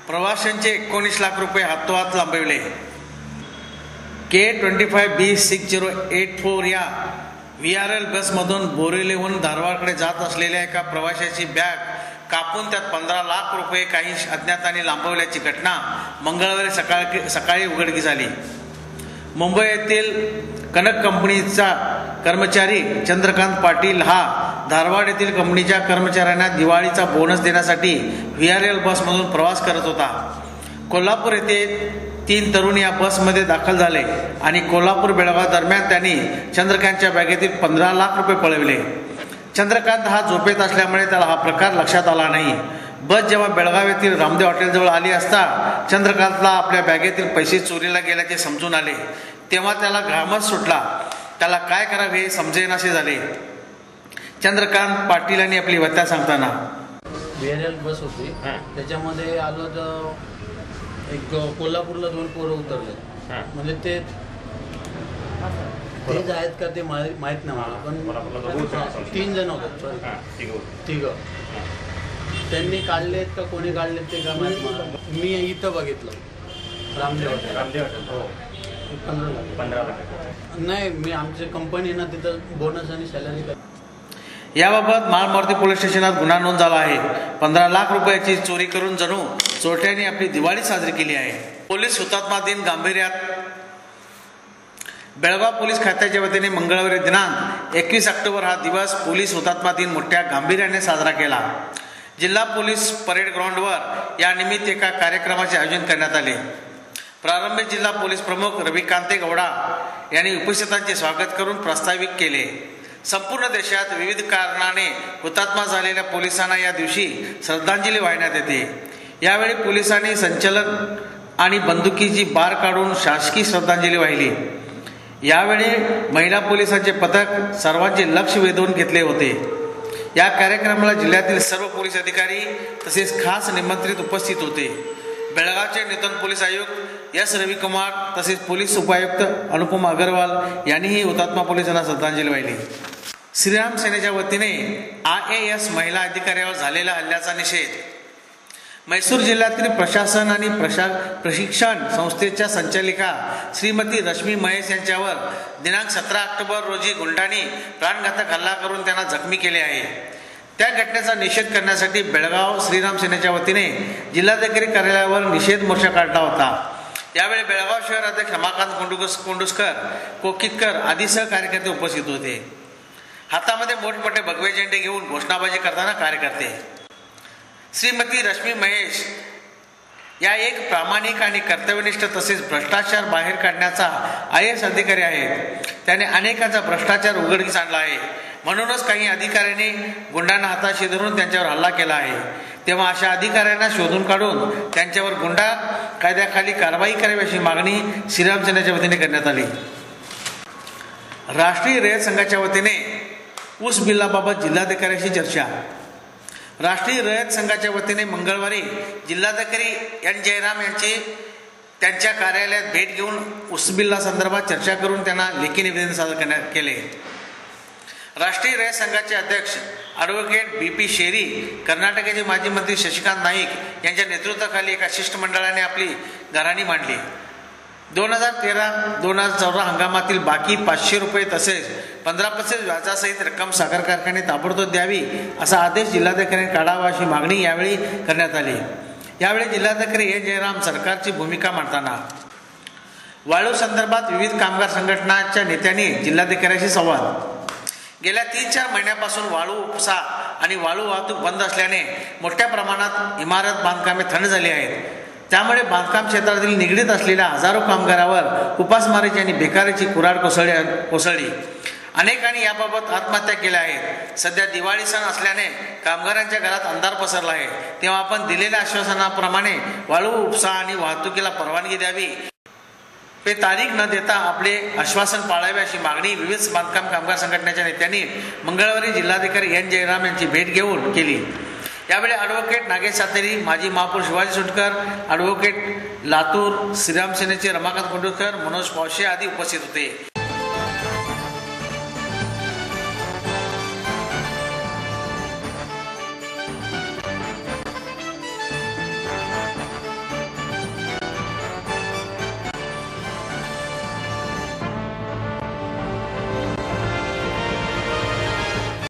प्रवाशांचे 19 लाख रुपये हातोहात लांबविले। K25B6084 या VRL बसमधून बोरिवलीहून धारवाडकडे जात असलेल्या एका प्रवाशाची बॅग कापून त्यात 15 लाख रुपये काही अज्ञातांनी लांबवल्याची घटना मंगळवारी सकाळी उघडकीस आली। मुंबई येथील कनक कंपनीचा कर्मचारी चंद्रकांत पाटील हा धारवाड येथील कंपनीच्या कर्मचाऱ्यांना दिवाळीचा बोनस देण्यासाठी VRL बसमधून प्रवास करत होता। कोल्हापूर येथे 3 तरुण या बसमध्ये दाखल झाले आणि कोल्हापूर बेळगाव दरम्यान त्यांनी चंद्रकांतच्या बॅगेतील 15 लाख रुपये पळविले। चंद्रकांत हा झोपेत असल्यामुळे त्याला हा प्रकार लक्षात आला नाही। बस जेव्हा बेळगाव येथील रामदेव हॉटेलजवळ आली असता चंद्रकांतला आपल्या बॅगेतील पैसे चोरीला गेल्याचे समजून आले, तेव्हा त्याला घामच सुटला। त्याला काय करावे हे समजेनासे झाले। चंद्रकांत पाटील यांनी आपली व्यथा सांगताना, VRL बस होती, त्याच्यामध्ये आलो तर एक कोल्हापूरला 2 पोरं उतरले, म्हणजे तेच आहेत का ते माहीत नाही मला, पण 3 जण होते, तिघं त्यांनी काढलेत का कोणी काढलेत ते काय माहीत मला। मी इथं बघितलं रामदेव हॉटेल हो 15 लाख नाही, मी आमची कंपनी ना तिथं बोनस आणि सॅलरी। याबाबत महामार्ग पोलीस स्टेशनात गुन्हा नोंद झाला आहे। 15 लाख रुपयाची चोरी करून जणू चोरट्यांनी आपली दिवाळी साजरी केली आहे। पोलीस हुतात्मा दिन गांभीर्यात बेळगाव पोलीस खात्याच्या वतीने मंगळवारी दिनांक 21 ऑक्टोबर हा दिवस पोलीस हुतात्मा दिन मोठ्या गांभीर्याने साजरा केला। जिल्हा पोलीस परेड ग्राउंडवर या निमित्त एका कार्यक्रमाचे आयोजन करण्यात आले। प्रारंभी जिल्हा पोलीस प्रमुख रविकांते गौडा यांनी उपस्थितांचे स्वागत करून प्रास्ताविक केले। संपूर्ण देशात विविध कारणाने हुतात्मा झालेल्या पोलिसांना या दिवशी श्रद्धांजली वाहण्यात येते। यावेळी पोलिसांनी संचलन आणि बंदुकीची बार काढून शासकीय श्रद्धांजली वाहिली। यावेळी महिला पोलिसांचे पथक सर्वांचे लक्ष वेधून घेतले होते। या कार्यक्रमाला जिल्ह्यातील सर्व पोलीस अधिकारी तसेच खास निमंत्रित उपस्थित होते। बेळगावचे नूतन पोलीस आयुक्त S रविकुमार तसेच पोलीस उपायुक्त अनुपम अग्रवाल यांनीही हुतात्मा पोलिसांना श्रद्धांजली वाहिली। श्रीराम सेनेच्या वतीने IAS महिला अधिकाऱ्यावर झालेल्या हल्ल्याचा निषेध। म्हैसूर जिल्ह्यातील प्रशासन आणि प्रशिक्षण संस्थेच्या संचालिका श्रीमती रश्मी महेश यांच्यावर दिनांक 17 ऑक्टोबर रोजी गुंडांनी प्राणघातक हल्ला करून त्यांना जखमी केले आहे। त्या घटनेचा निषेध करण्यासाठी बेळगाव श्रीराम सेनेच्या वतीने जिल्हाधिकारी कार्यालयावर निषेध मोर्चा काढला होता। यावेळी बेळगाव शहर अध्यक्ष रमाकांत कोंडुस्कर, कोकितकर आदीसह कार्यकर्ते उपस्थित होते। हातामध्ये मोठमोठे भगवे झेंडे घेऊन घोषणाबाजी करताना कार्यकर्ते। श्रीमती रश्मी महेश या एक प्रामाणिक आणि कर्तव्यनिष्ठ तसेच भ्रष्टाचार बाहेर काढण्याचा IAS अधिकारी आहेत। त्याने अनेकांचा भ्रष्टाचार उघडकीस आणला आहे, म्हणूनच काही अधिकाऱ्यांनी गुंडांना हाताशी धरून त्यांच्यावर हल्ला केला आहे। तेव्हा अशा अधिकाऱ्यांना शोधून काढून त्यांच्यावर गुंडा कायद्याखाली कारवाई करावी अशी मागणी श्रीराम सेनेच्या वतीने करण्यात आली। राष्ट्रीय रयत संघाच्या वतीने ऊस बिलाबाबत जिल्हाधिकाऱ्यांशी चर्चा। राष्ट्रीय रयत संघाच्या वतीने मंगळवारी जिल्हाधिकारी N जयराम यांची त्यांच्या कार्यालयात भेट घेऊन ऊस बिल्ला संदर्भात चर्चा करून त्यांना लेखी निवेदन सादर करण्यात केले। राष्ट्रीय रयत संघाचे अध्यक्ष ॲडव्होकेट BP शेरी, कर्नाटकाचे माजी मंत्री शशिकांत नाईक यांच्या नेतृत्वाखाली एका शिष्टमंडळाने आपली घराणी मांडली। 2013-2014 हंगामातील बाकी 500 रुपये तसेच 15% व्याजासहित रक्कम साखर कारखाने ताबडतोब द्यावी असा आदेश जिल्हाधिकाऱ्यांनी काढावा अशी मागणी यावेळी करण्यात आली। यावेळी जिल्हाधिकारी N जयराम सरकारची भूमिका मांडताना वाळू संदर्भात विविध कामगार संघटनांच्या नेत्यांनी जिल्हाधिकाऱ्यांशी संवाद। गेल्या 3-4 महिन्यापासून वाळू उपसा आणि वाळू वाहतूक बंद असल्याने मोठ्या प्रमाणात इमारत बांधकामे थंड झाली आहेत। त्यामुळे बांधकाम क्षेत्रातील निगडीत असलेल्या हजारो कामगारांवर उपासमारीची आणि बेकारीची कुऱ्हाड कोसळली। अनेकांनी याबाबत आत्महत्या केल्या आहेत। सध्या दिवाळी सण असल्याने कामगारांच्या घरात अंधार पसरला आहे, तेव्हा आपण दिलेल्या आश्वासनाप्रमाणे वाळू उपसा आणि वाहतुकीला परवानगी द्यावी, ते तारीख न देता आपले आश्वासन पाळावे अशी मागणी विविध बांधकाम कामगार संघटनेच्या नेत्यांनी मंगळवारी जिल्हाधिकारी N जयराम यांची भेट घेऊन केली। यावेळी ॲडव्होकेट नागेश सातेरी, माजी महापौर शिवाजी सुटकर, ॲडव्होकेट लातूर श्रीराम सेनेचे रमाकांत कोंडुस्कर, मनोज पावशे आदी उपस्थित होते।